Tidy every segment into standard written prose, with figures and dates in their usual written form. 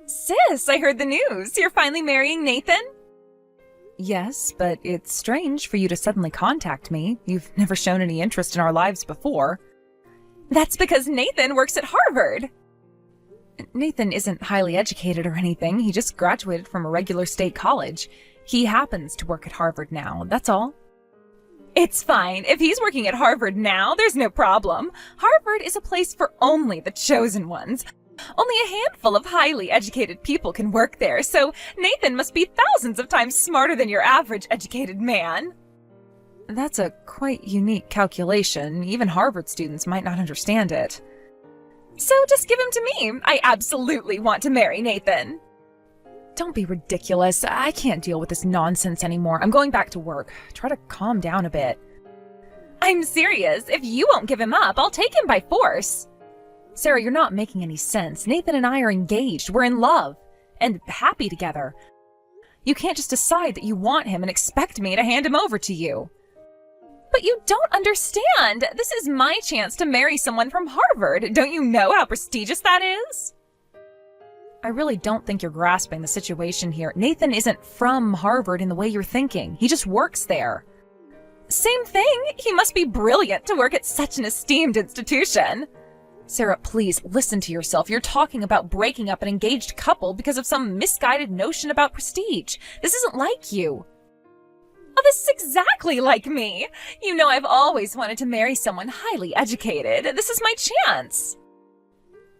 Sis, I heard the news. You're finally marrying Nathan? Yes, but it's strange for you to suddenly contact me. You've never shown any interest in our lives before. That's because Nathan works at Harvard. Nathan isn't highly educated or anything. He just graduated from a regular state college. He happens to work at Harvard now, that's all. It's fine. If he's working at Harvard now, there's no problem. Harvard is a place for only the chosen ones. Only a handful of highly educated people can work there, so Nathan must be thousands of times smarter than your average educated man. That's a quite unique calculation. Even Harvard students might not understand it. So just give him to me. I absolutely want to marry Nathan. Don't be ridiculous. I can't deal with this nonsense anymore. I'm going back to work. Try to calm down a bit. I'm serious. If you won't give him up, I'll take him by force. Sarah, you're not making any sense. Nathan and I are engaged. We're in love. And happy together. You can't just decide that you want him and expect me to hand him over to you. But you don't understand. This is my chance to marry someone from Harvard. Don't you know how prestigious that is? I really don't think you're grasping the situation here. Nathan isn't from Harvard in the way you're thinking. He just works there. Same thing. He must be brilliant to work at such an esteemed institution. Sarah, please listen to yourself. You're talking about breaking up an engaged couple because of some misguided notion about prestige. This isn't like you. Oh, this is exactly like me. You know I've always wanted to marry someone highly educated. This is my chance.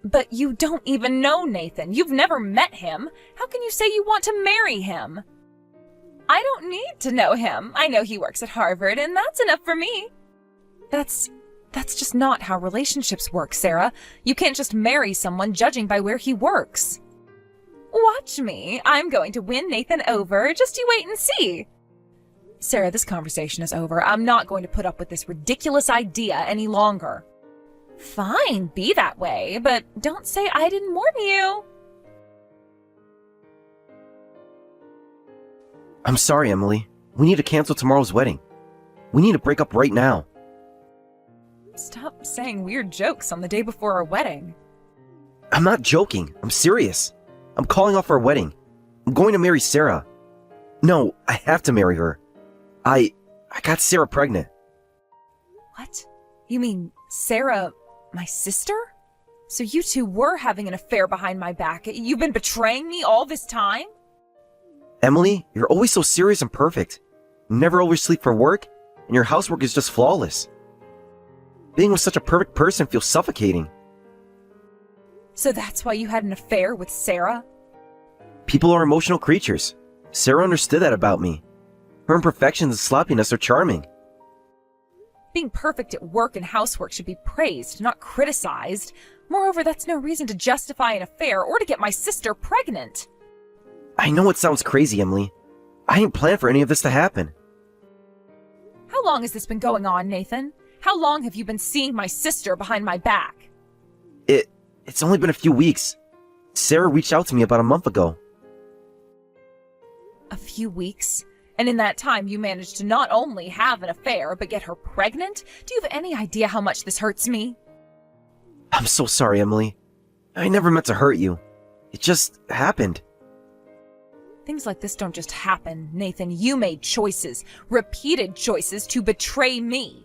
But you don't even know Nathan. You've never met him. How can you say you want to marry him? I don't need to know him. I know he works at Harvard, and that's enough for me. That's just not how relationships work, Sarah. You can't just marry someone judging by where he works. Watch me. I'm going to win Nathan over. Just you wait and see. Sarah, this conversation is over. I'm not going to put up with this ridiculous idea any longer. Fine, be that way, but don't say I didn't warn you. I'm sorry, Emily. We need to cancel tomorrow's wedding. We need to break up right now. Stop saying weird jokes on the day before our wedding. I'm not joking. I'm serious. I'm calling off our wedding. I'm going to marry Sarah. No, I have to marry her. I got Sarah pregnant. What? You mean Sarah, my sister? So you two were having an affair behind my back. You've been betraying me all this time? Emily, you're always so serious and perfect. You never oversleep for work, and your housework is just flawless. Being with such a perfect person feels suffocating. So that's why you had an affair with Sarah? People are emotional creatures. Sarah understood that about me. Her imperfections and sloppiness are charming. Being perfect at work and housework should be praised, not criticized. Moreover, that's no reason to justify an affair or to get my sister pregnant. I know it sounds crazy, Emily. I ain't planned for any of this to happen. How long has this been going on, Nathan? How long have you been seeing my sister behind my back? It's only been a few weeks. Sarah reached out to me about a month ago. A few weeks? And in that time, you managed to not only have an affair, but get her pregnant? Do you have any idea how much this hurts me? I'm so sorry, Emily. I never meant to hurt you. It just happened. Things like this don't just happen, Nathan. You made choices, repeated choices to betray me.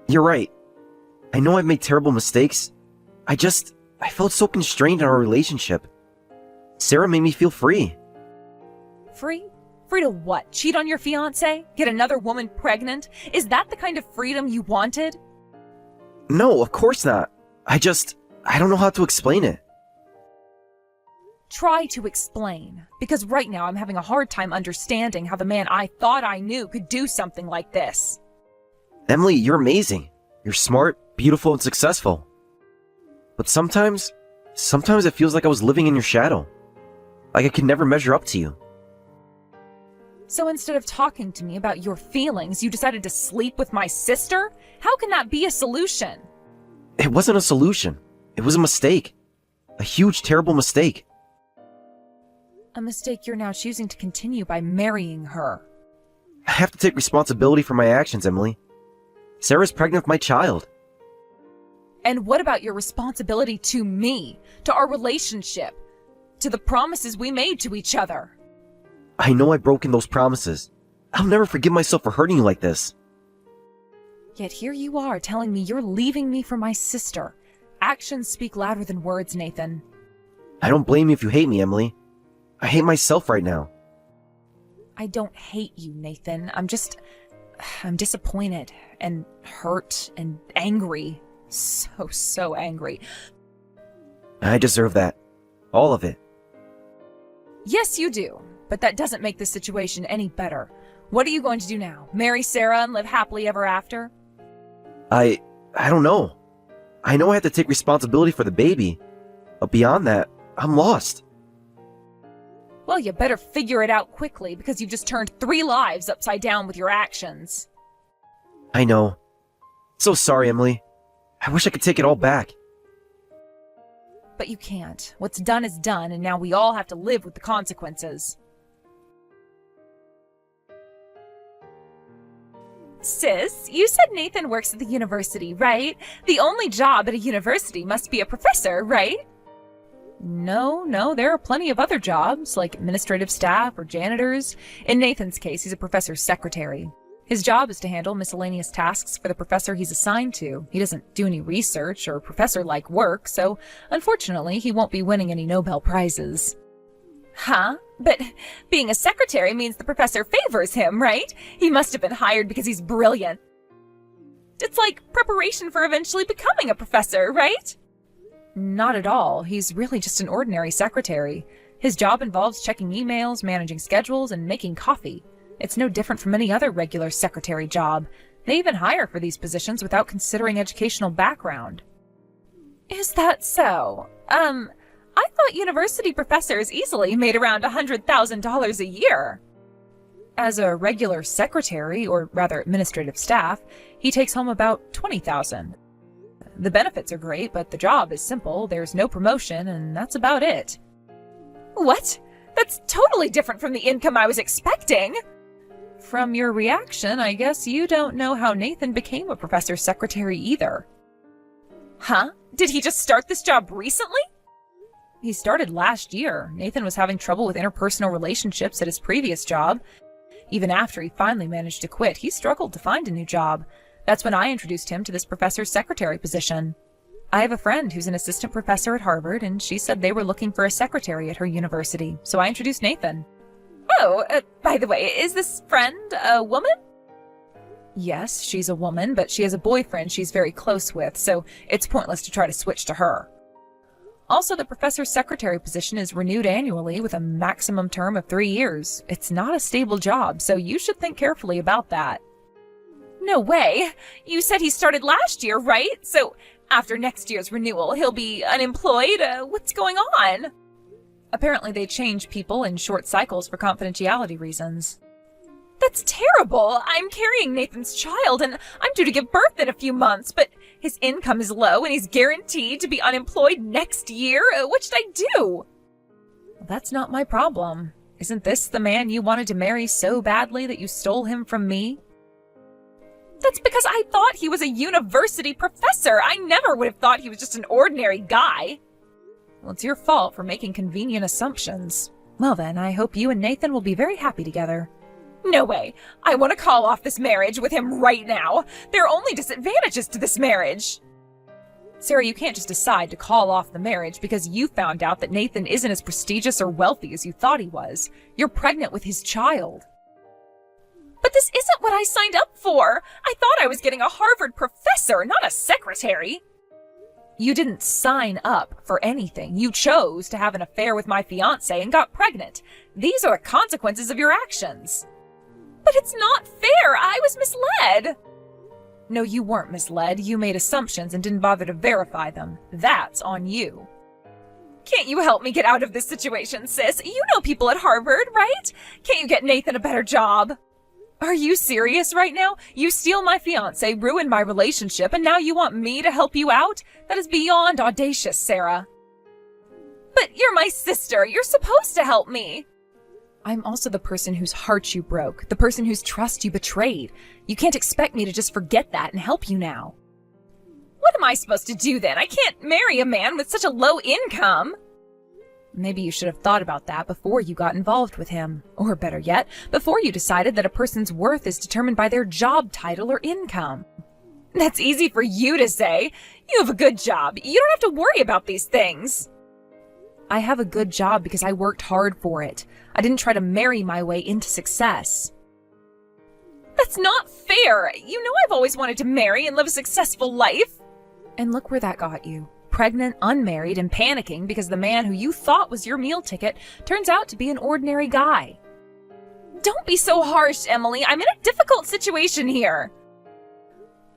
You're right. I know I've made terrible mistakes. I felt so constrained in our relationship. Sarah made me feel free. Free? Free to what? Cheat on your fiancé? Get another woman pregnant? Is that the kind of freedom you wanted? No, of course not. I don't know how to explain it. Try to explain, because right now I'm having a hard time understanding how the man I thought I knew could do something like this. Emily, you're amazing. You're smart, beautiful, and successful. But sometimes it feels like I was living in your shadow. Like I could never measure up to you. So instead of talking to me about your feelings, you decided to sleep with my sister? How can that be a solution? It wasn't a solution. It was a mistake. A huge, terrible mistake. A mistake you're now choosing to continue by marrying her. I have to take responsibility for my actions, Emily. Sarah's pregnant with my child. And what about your responsibility to me, to our relationship, to the promises we made to each other. I know I've broken those promises. I'll never forgive myself for hurting you like this. Yet here you are telling me you're leaving me for my sister. Actions speak louder than words, Nathan. I don't blame you if you hate me, Emily. I hate myself right now. I don't hate you, Nathan. I'm disappointed and hurt and angry. So angry. I deserve that. All of it. Yes, you do. But that doesn't make the situation any better. What are you going to do now? Marry Sarah and live happily ever after? I don't know. I know I have to take responsibility for the baby. But beyond that, I'm lost. Well, you better figure it out quickly because you've just turned 3 lives upside down with your actions. I know. So sorry, Emily. I wish I could take it all back. But you can't. What's done is done, and now we all have to live with the consequences. Sis, you said Nathan works at the university, right? The only job at a university must be a professor, right? No, there are plenty of other jobs, like administrative staff or janitors. In Nathan's case, he's a professor's secretary. His job is to handle miscellaneous tasks for the professor he's assigned to. He doesn't do any research or professor-like work, so unfortunately, he won't be winning any Nobel Prizes. Huh? But being a secretary means the professor favors him, right? He must have been hired because he's brilliant. It's like preparation for eventually becoming a professor, right? Not at all. He's really just an ordinary secretary. His job involves checking emails, managing schedules, and making coffee. It's no different from any other regular secretary job. They even hire for these positions without considering educational background. Is that so? I thought university professors easily made around $100,000 a year. As a regular secretary, or rather administrative staff, he takes home about $20,000. The benefits are great, but the job is simple. There's no promotion, and that's about it. What? That's totally different from the income I was expecting. From your reaction, I guess you don't know how Nathan became a professor's secretary either. Huh? Did he just start this job recently? He started last year. Nathan was having trouble with interpersonal relationships at his previous job. Even after he finally managed to quit, he struggled to find a new job. That's when I introduced him to this professor's secretary position. I have a friend who's an assistant professor at Harvard, and she said they were looking for a secretary at her university, so I introduced Nathan. Oh, by the way, is this friend a woman? Yes, she's a woman, but she has a boyfriend she's very close with, so it's pointless to try to switch to her. Also, the professor's secretary position is renewed annually with a maximum term of 3 years. It's not a stable job, so you should think carefully about that. No way. You said he started last year, right? So after next year's renewal, he'll be unemployed? What's going on? Apparently they change people in short cycles for confidentiality reasons. That's terrible. I'm carrying Nathan's child, and I'm due to give birth in a few months, but his income is low, and he's guaranteed to be unemployed next year. What should I do? That's not my problem. Isn't this the man you wanted to marry so badly that you stole him from me? That's because I thought he was a university professor. I never would have thought he was just an ordinary guy. Well, it's your fault for making convenient assumptions. Well then, I hope you and Nathan will be very happy together. No way. I want to call off this marriage with him right now. There are only disadvantages to this marriage. Sarah, you can't just decide to call off the marriage because you found out that Nathan isn't as prestigious or wealthy as you thought he was. You're pregnant with his child. But this isn't what I signed up for. I thought I was getting a Harvard professor, not a secretary. You didn't sign up for anything. You chose to have an affair with my fiancé and got pregnant. These are the consequences of your actions. But it's not fair. I was misled. No, you weren't misled. You made assumptions and didn't bother to verify them. That's on you. Can't you help me get out of this situation, sis? You know people at Harvard, right? Can't you get Nathan a better job? Are you serious right now? You steal my fiancé, ruin my relationship, and now you want me to help you out? That is beyond audacious, Sarah. But you're my sister. You're supposed to help me. I'm also the person whose heart you broke, the person whose trust you betrayed. You can't expect me to just forget that and help you now. What am I supposed to do then? I can't marry a man with such a low income. Maybe you should have thought about that before you got involved with him. Or better yet, before you decided that a person's worth is determined by their job title or income. That's easy for you to say. You have a good job. You don't have to worry about these things. I have a good job because I worked hard for it. I didn't try to marry my way into success. That's not fair. You know I've always wanted to marry and live a successful life. And look where that got you. Pregnant, unmarried, and panicking because the man who you thought was your meal ticket turns out to be an ordinary guy. Don't be so harsh, Emily. I'm in a difficult situation here.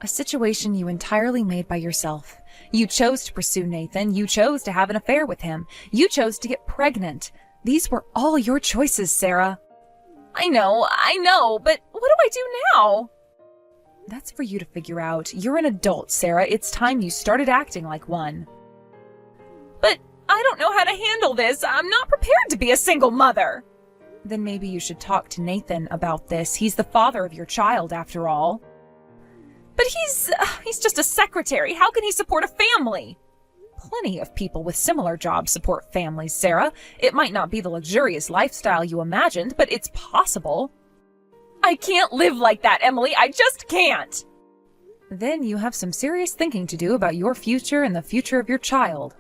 A situation you entirely made by yourself. You chose to pursue Nathan. You chose to have an affair with him. You chose to get pregnant. These were all your choices, Sarah. I know, but what do I do now? That's for you to figure out. You're an adult, Sarah. It's time you started acting like one. But I don't know how to handle this. I'm not prepared to be a single mother. Then maybe you should talk to Nathan about this. He's the father of your child, after all. But he's just a secretary. How can he support a family? Plenty of people with similar jobs support families, Sarah. It might not be the luxurious lifestyle you imagined, but it's possible. I can't live like that, Emily. I just can't. Then you have some serious thinking to do about your future and the future of your child.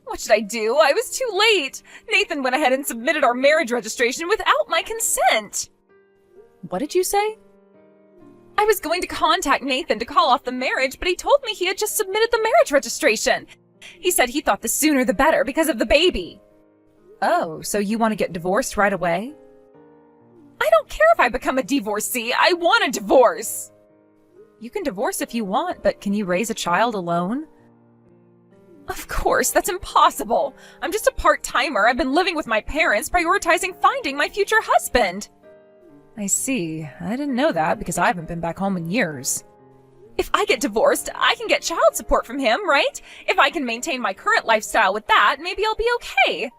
What should I do? I was too late. Nathan went ahead and submitted our marriage registration without my consent. What did you say? I was going to contact Nathan to call off the marriage, but he told me he had just submitted the marriage registration. He said he thought the sooner the better because of the baby. Oh, so you want to get divorced right away? I don't care if I become a divorcee. I want a divorce. You can divorce if you want, but can you raise a child alone? Of course, that's impossible. I'm just a part-timer. I've been living with my parents, prioritizing finding my future husband. I see. I didn't know that because I haven't been back home in years. If I get divorced, I can get child support from him, right? If I can maintain my current lifestyle with that, maybe I'll be okay.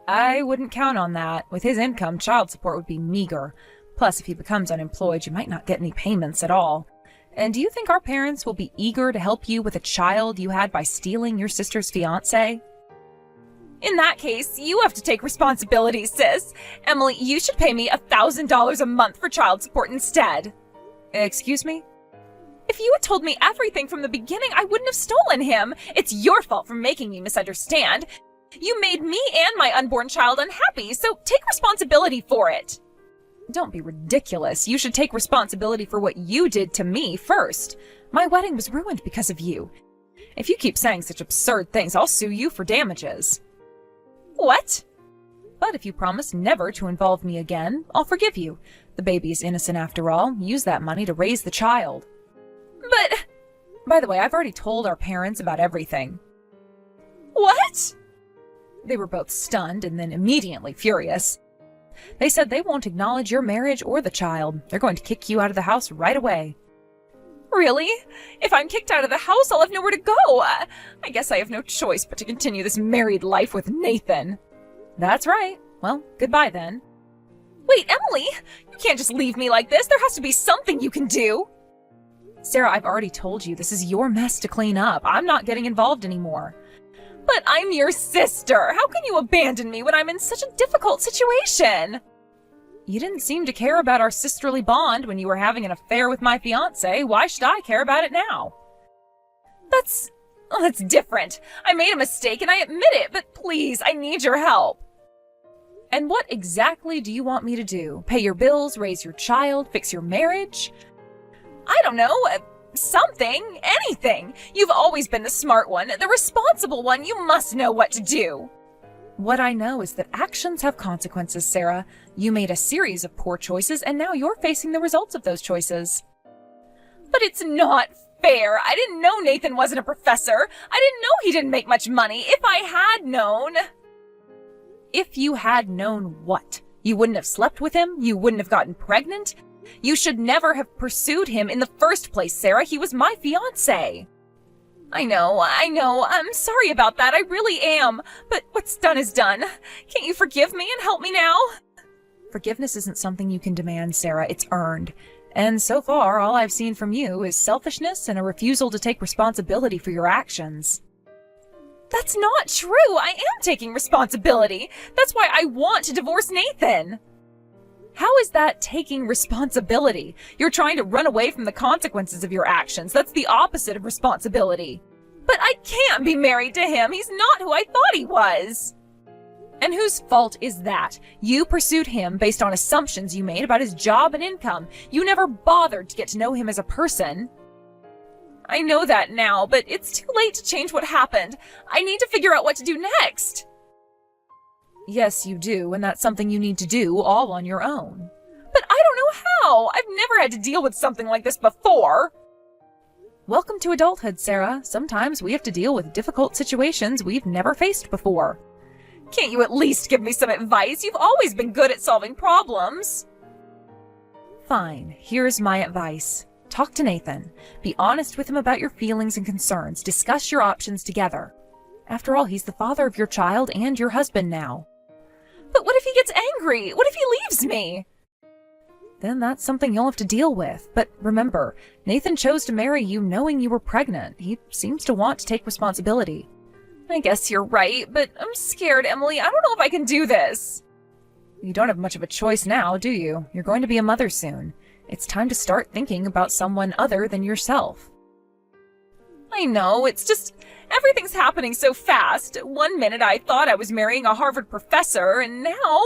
I wouldn't count on that. With his income, child support would be meager. Plus, if he becomes unemployed, you might not get any payments at all. And do you think our parents will be eager to help you with a child you had by stealing your sister's fiancé? In that case, you have to take responsibility, sis. Emily, you should pay me $1,000 a month for child support instead. Excuse me? If you had told me everything from the beginning, I wouldn't have stolen him. It's your fault for making me misunderstand. You made me and my unborn child unhappy, so take responsibility for it. Don't be ridiculous. You should take responsibility for what you did to me first. My wedding was ruined because of you. If you keep saying such absurd things, I'll sue you for damages. What? But if you promise never to involve me again, I'll forgive you. The baby is innocent after all. Use that money to raise the child. But... By the way, I've already told our parents about everything. What? They were both stunned and then immediately furious. They said they won't acknowledge your marriage or the child. They're going to kick you out of the house right away. Really? If I'm kicked out of the house, I'll have nowhere to go. I guess I have no choice but to continue this married life with Nathan. That's right. Well, goodbye then. Wait, Emily! You can't just leave me like this. There has to be something you can do. Sarah, I've already told you this is your mess to clean up. I'm not getting involved anymore. But I'm your sister. How can you abandon me when I'm in such a difficult situation? You didn't seem to care about our sisterly bond when you were having an affair with my fiancé. Why should I care about it now? That's different. I made a mistake and I admit it, but please, I need your help. And what exactly do you want me to do? Pay your bills, raise your child, fix your marriage? I don't know. Something. Anything. You've always been the smart one, the responsible one. You must know what to do. What I know is that actions have consequences, Sarah. You made a series of poor choices, and now you're facing the results of those choices. But it's not fair. I didn't know Nathan wasn't a professor. I didn't know he didn't make much money. If I had known... If you had known what? You wouldn't have slept with him? You wouldn't have gotten pregnant? You should never have pursued him in the first place, Sarah. He was my fiancé. I know. I'm sorry about that. I really am. But what's done is done. Can't you forgive me and help me now? Forgiveness isn't something you can demand, Sarah. It's earned. And so far, all I've seen from you is selfishness and a refusal to take responsibility for your actions. That's not true. I am taking responsibility. That's why I want to divorce Nathan. How is that taking responsibility? You're trying to run away from the consequences of your actions. That's the opposite of responsibility. But I can't be married to him. He's not who I thought he was. And whose fault is that? You pursued him based on assumptions you made about his job and income. You never bothered to get to know him as a person. I know that now, but it's too late to change what happened. I need to figure out what to do next. Yes, you do, and that's something you need to do all on your own. But I don't know how. I've never had to deal with something like this before. Welcome to adulthood, Sarah. Sometimes we have to deal with difficult situations we've never faced before. Can't you at least give me some advice? You've always been good at solving problems. Fine, here's my advice. Talk to Nathan. Be honest with him about your feelings and concerns. Discuss your options together. After all, he's the father of your child and your husband now. But what if he gets angry? What if he leaves me? Then that's something you'll have to deal with. But remember, Nathan chose to marry you knowing you were pregnant. He seems to want to take responsibility. I guess you're right, but I'm scared, Emily. I don't know if I can do this. You don't have much of a choice now, do you? You're going to be a mother soon. It's time to start thinking about someone other than yourself. I know, it's just everything's happening so fast. 1 minute I thought I was marrying a Harvard professor, and now...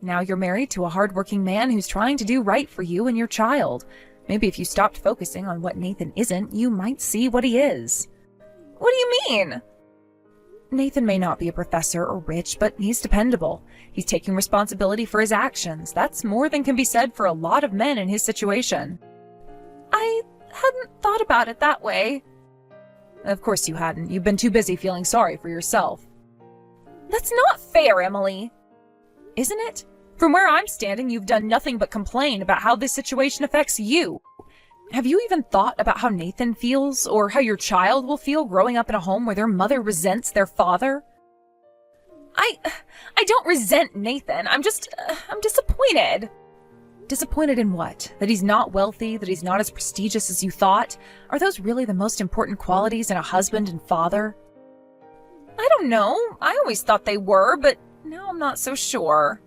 Now you're married to a hardworking man who's trying to do right for you and your child. Maybe if you stopped focusing on what Nathan isn't, you might see what he is. What do you mean? Nathan may not be a professor or rich, but he's dependable. He's taking responsibility for his actions. That's more than can be said for a lot of men in his situation. I hadn't thought about it that way. Of course you hadn't. You've been too busy feeling sorry for yourself. That's not fair, Emily. Isn't it? From where I'm standing, you've done nothing but complain about how this situation affects you. Have you even thought about how Nathan feels, or how your child will feel growing up in a home where their mother resents their father? I don't resent Nathan. I'm disappointed. Disappointed in what? That he's not wealthy, that he's not as prestigious as you thought? Are those really the most important qualities in a husband and father? I don't know. I always thought they were, but now I'm not so sure.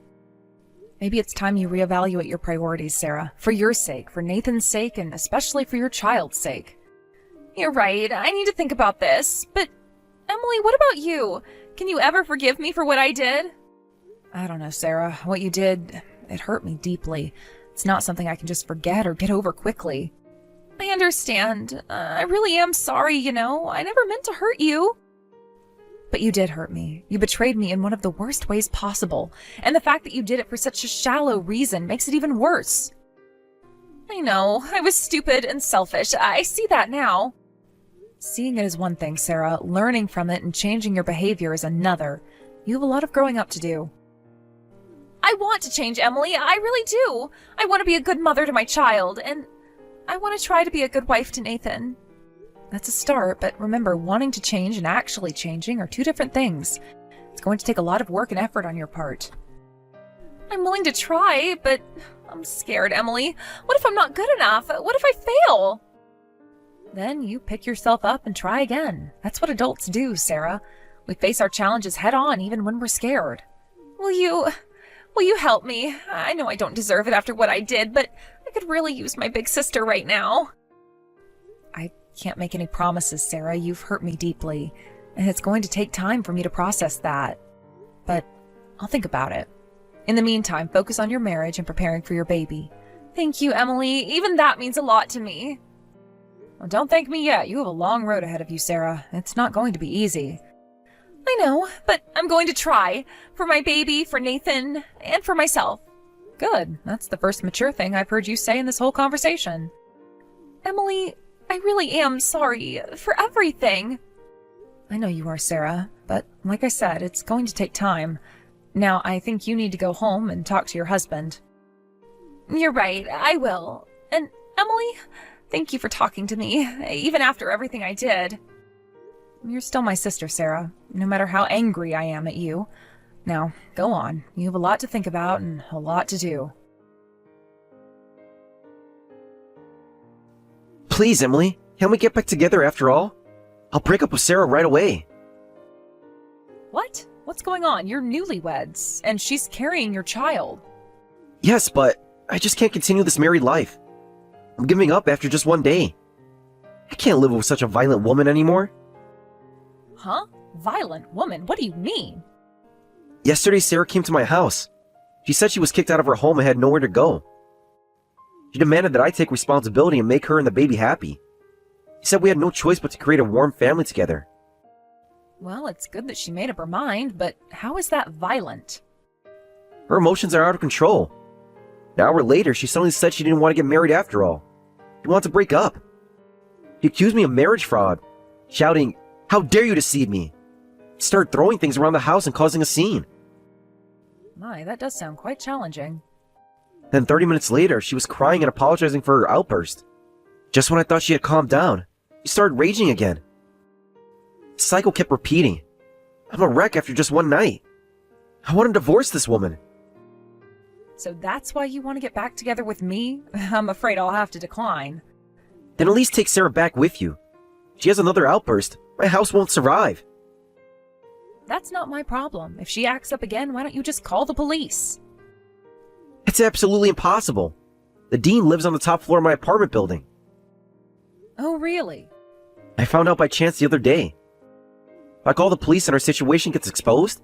Maybe it's time you reevaluate your priorities, Sarah. For your sake, for Nathan's sake, and especially for your child's sake. You're right. I need to think about this. But, Emily, what about you? Can you ever forgive me for what I did? I don't know, Sarah. What you did, it hurt me deeply. It's not something I can just forget or get over quickly. I understand. I really am sorry, you know. I never meant to hurt you. But you did hurt me. You betrayed me in one of the worst ways possible. And the fact that you did it for such a shallow reason makes it even worse. I know. I was stupid and selfish. I see that now. Seeing it is one thing, Sarah. Learning from it and changing your behavior is another. You have a lot of growing up to do. I want to change, Emily. I really do. I want to be a good mother to my child, and I want to try to be a good wife to Nathan. That's a start, but remember, wanting to change and actually changing are two different things. It's going to take a lot of work and effort on your part. I'm willing to try, but I'm scared, Emily. What if I'm not good enough? What if I fail? Then you pick yourself up and try again. That's what adults do, Sarah. We face our challenges head on even when we're scared. Will you help me? I know I don't deserve it after what I did, but I could really use my big sister right now. I can't make any promises, Sarah. You've hurt me deeply, and it's going to take time for me to process that. But I'll think about it. In the meantime, focus on your marriage and preparing for your baby. Thank you, Emily. Even that means a lot to me. Well, don't thank me yet. You have a long road ahead of you, Sarah. It's not going to be easy. I know, but I'm going to try. For my baby, for Nathan, and for myself. Good. That's the first mature thing I've heard you say in this whole conversation. Emily, I really am sorry for everything. I know you are, Sarah, but like I said, it's going to take time. Now, I think you need to go home and talk to your husband. You're right, I will. And Emily, thank you for talking to me, even after everything I did. You're still my sister, Sarah, no matter how angry I am at you. Now, go on. You have a lot to think about and a lot to do. Please, Emily, can't we get back together after all? I'll break up with Sarah right away. What? What's going on? You're newlyweds, and she's carrying your child. Yes, but I just can't continue this married life. I'm giving up after just one day. I can't live with such a violent woman anymore. Huh? Violent woman? What do you mean? Yesterday, Sarah came to my house. She said she was kicked out of her home and had nowhere to go. She demanded that I take responsibility and make her and the baby happy. She said we had no choice but to create a warm family together. Well, it's good that she made up her mind, but how is that violent? Her emotions are out of control. An hour later, she suddenly said she didn't want to get married after all. She wanted to break up. She accused me of marriage fraud, shouting, "How dare you deceive me!" She started throwing things around the house and causing a scene. My, that does sound quite challenging. Then 30 minutes later, she was crying and apologizing for her outburst. Just when I thought she had calmed down, she started raging again. The cycle kept repeating. I'm a wreck after just one night. I want to divorce this woman. So that's why you want to get back together with me? I'm afraid I'll have to decline. Then at least take Sarah back with you. If she has another outburst, my house won't survive. That's not my problem. If she acts up again, why don't you just call the police? It's absolutely impossible. The dean lives on the top floor of my apartment building. Oh, really? I found out by chance the other day. If I call the police and our situation gets exposed,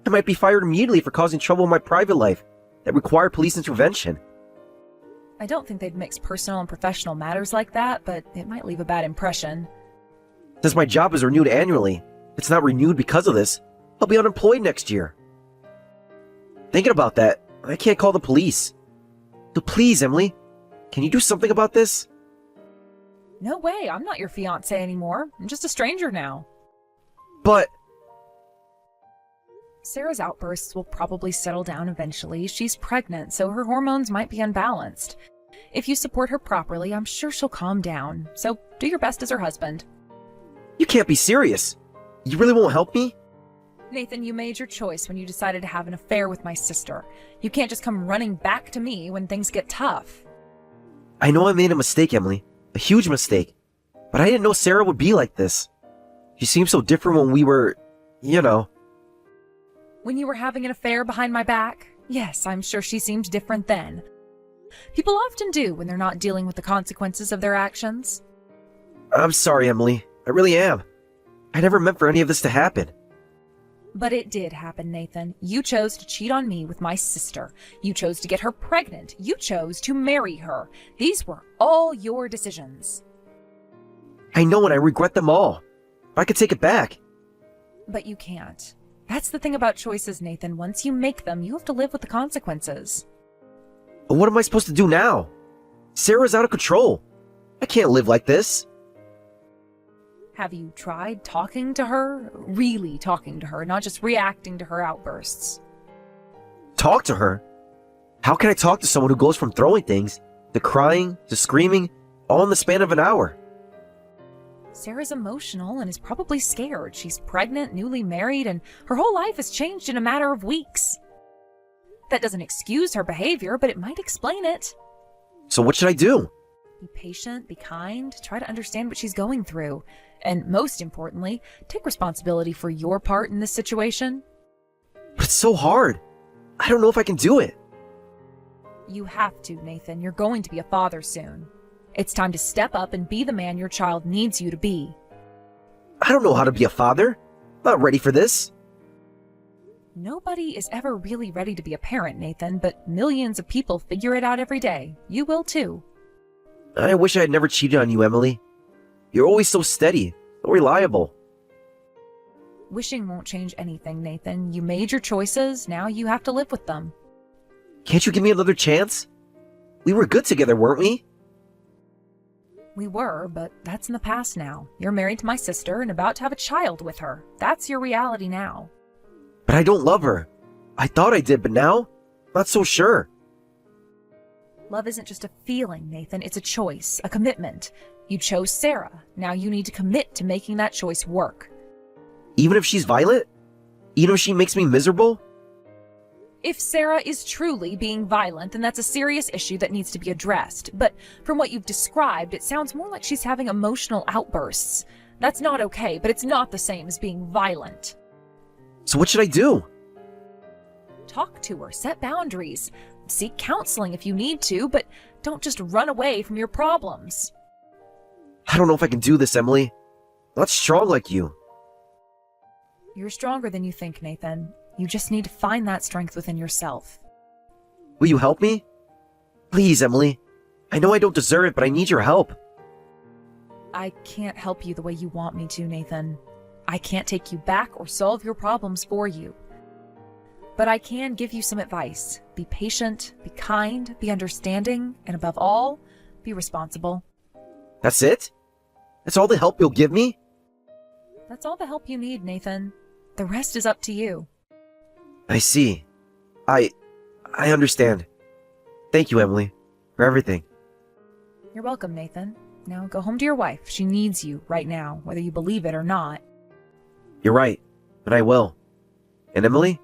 I might be fired immediately for causing trouble in my private life that require police intervention. I don't think they'd mix personal and professional matters like that, but it might leave a bad impression. Since my job is renewed annually, if it's not renewed because of this, I'll be unemployed next year. Thinking about that, I can't call the police. So please, Emily, can you do something about this? No way, I'm not your fiancé anymore. I'm just a stranger now. But... Sarah's outbursts will probably settle down eventually. She's pregnant, so her hormones might be unbalanced. If you support her properly, I'm sure she'll calm down. So do your best as her husband. You can't be serious. You really won't help me? Nathan, you made your choice when you decided to have an affair with my sister. You can't just come running back to me when things get tough. I know I made a mistake, Emily. A huge mistake. But I didn't know Sarah would be like this. She seemed so different when we were, you know. When you were having an affair behind my back? Yes, I'm sure she seemed different then. People often do when they're not dealing with the consequences of their actions. I'm sorry, Emily. I really am. I never meant for any of this to happen. But it did happen, Nathan. You chose to cheat on me with my sister. You chose to get her pregnant. You chose to marry her. These were all your decisions. I know, and I regret them all. But I could take it back. But you can't. That's the thing about choices, Nathan. Once you make them, you have to live with the consequences. What am I supposed to do now? Sarah's out of control. I can't live like this. Have you tried talking to her? Really talking to her, not just reacting to her outbursts. Talk to her? How can I talk to someone who goes from throwing things, to crying, to screaming, all in the span of an hour? Sarah's emotional and is probably scared. She's pregnant, newly married, and her whole life has changed in a matter of weeks. That doesn't excuse her behavior, but it might explain it. So what should I do? Be patient, be kind, try to understand what she's going through. And most importantly, take responsibility for your part in this situation. But it's so hard. I don't know if I can do it. You have to, Nathan. You're going to be a father soon. It's time to step up and be the man your child needs you to be. I don't know how to be a father. I'm not ready for this. Nobody is ever really ready to be a parent, Nathan, but millions of people figure it out every day. You will too. I wish I had never cheated on you, Emily. You're always so steady, so reliable. Wishing won't change anything, Nathan. You made your choices, now you have to live with them. Can't you give me another chance? We were good together, weren't we? We were, but that's in the past now. You're married to my sister and about to have a child with her. That's your reality now. But I don't love her. I thought I did, but now? Not so sure. Love isn't just a feeling, Nathan. It's a choice, a commitment. You chose Sarah. Now you need to commit to making that choice work. Even if she's violent? Even if she makes me miserable? If Sarah is truly being violent, then that's a serious issue that needs to be addressed. But from what you've described, it sounds more like she's having emotional outbursts. That's not okay, but it's not the same as being violent. So what should I do? Talk to her, set boundaries, seek counseling if you need to, but don't just run away from your problems. I don't know if I can do this, Emily. I'm not strong like you. You're stronger than you think, Nathan. You just need to find that strength within yourself. Will you help me? Please, Emily. I know I don't deserve it, but I need your help. I can't help you the way you want me to, Nathan. I can't take you back or solve your problems for you. But I can give you some advice. Be patient, be kind, be understanding, and above all, be responsible. That's it? That's all the help you'll give me? That's all the help you need, Nathan. The rest is up to you. I see. I understand. Thank you, Emily, for everything. You're welcome, Nathan. Now go home to your wife. She needs you right now, whether you believe it or not. You're right, and I will. And Emily,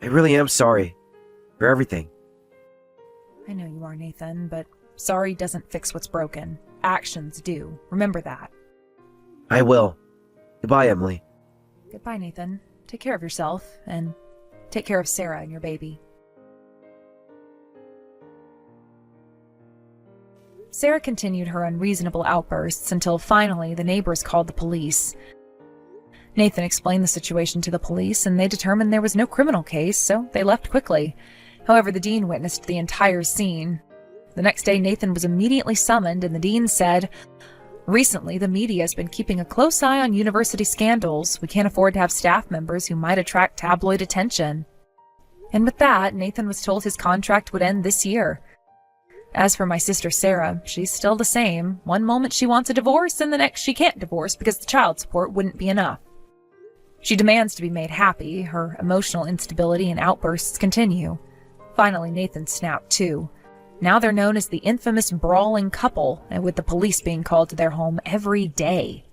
I really am sorry for everything. I know you are, Nathan, but sorry doesn't fix what's broken. Actions do. Remember that. I will. Goodbye, Emily. Goodbye, Nathan. Take care of yourself, and take care of Sarah and your baby. Sarah continued her unreasonable outbursts until finally the neighbors called the police. Nathan explained the situation to the police, and they determined there was no criminal case, so they left quickly. However, the dean witnessed the entire scene. The next day, Nathan was immediately summoned, and the dean said, "Recently, the media has been keeping a close eye on university scandals. We can't afford to have staff members who might attract tabloid attention." And with that, Nathan was told his contract would end this year. As for my sister Sarah, she's still the same. One moment she wants a divorce, and the next she can't divorce because the child support wouldn't be enough. She demands to be made happy. Her emotional instability and outbursts continue. Finally, Nathan snapped too. Now they're known as the infamous brawling couple, and with the police being called to their home every day.